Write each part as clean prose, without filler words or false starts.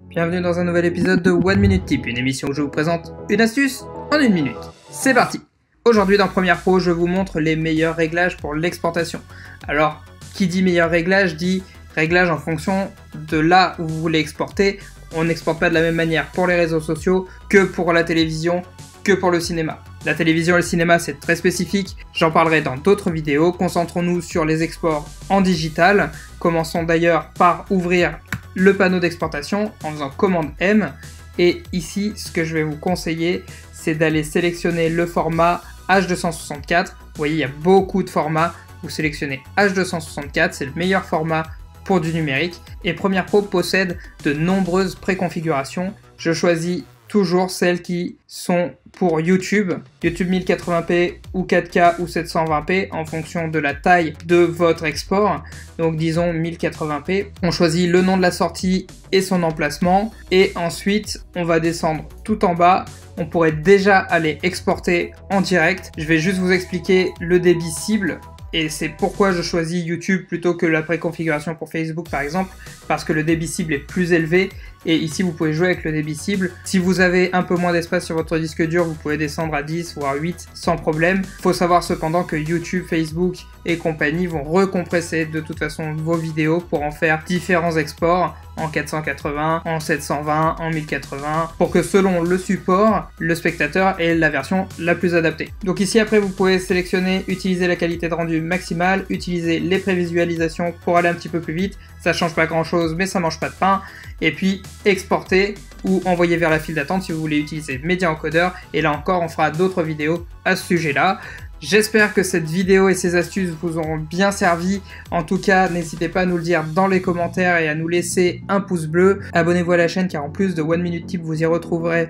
Bienvenue dans un nouvel épisode de One Minute Tip, une émission où je vous présente une astuce en 1 minute. C'est parti! Aujourd'hui dans Premiere Pro, je vous montre les meilleurs réglages pour l'exportation. Alors, qui dit meilleur réglage dit réglage en fonction de là où vous voulez exporter. On n'exporte pas de la même manière pour les réseaux sociaux que pour la télévision, que pour le cinéma. La télévision et le cinéma, c'est très spécifique, j'en parlerai dans d'autres vidéos. Concentrons-nous sur les exports en digital. Commençons d'ailleurs par ouvrir le panneau d'exportation en faisant commande M. Et ici, ce que je vais vous conseiller, c'est d'aller sélectionner le format H264. Vous voyez, il y a beaucoup de formats. Vous sélectionnez H264, c'est le meilleur format pour du numérique. Et Premiere Pro possède de nombreuses préconfigurations. Je choisis toujours celles qui sont pour YouTube 1080p ou 4K ou 720p en fonction de la taille de votre export. Donc disons 1080p. On choisit le nom de la sortie et son emplacement. Et ensuite, on va descendre tout en bas. On pourrait déjà aller exporter en direct. Je vais juste vous expliquer le débit cible. Et c'est pourquoi je choisis YouTube plutôt que la préconfiguration pour Facebook par exemple, parce que le débit cible est plus élevé et ici vous pouvez jouer avec le débit cible. Si vous avez un peu moins d'espace sur votre disque dur, vous pouvez descendre à 10 voire 8 sans problème. Faut savoir cependant que YouTube, Facebook et compagnie vont recompresser de toute façon vos vidéos pour en faire différents exports en 480, en 720, en 1080, pour que selon le support, le spectateur ait la version la plus adaptée. Donc ici après vous pouvez sélectionner, utiliser la qualité de rendu maximale, utiliser les prévisualisations pour aller un petit peu plus vite, ça change pas grand chose mais ça mange pas de pain, et puis exporter ou envoyer vers la file d'attente si vous voulez utiliser Media Encoder, et là encore on fera d'autres vidéos à ce sujet là. J'espère que cette vidéo et ces astuces vous auront bien servi. En tout cas, n'hésitez pas à nous le dire dans les commentaires et à nous laisser un pouce bleu. Abonnez-vous à la chaîne car en plus de One Minute Tip, vous y retrouverez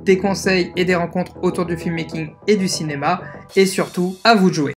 des conseils et des rencontres autour du filmmaking et du cinéma. Et surtout, à vous de jouer.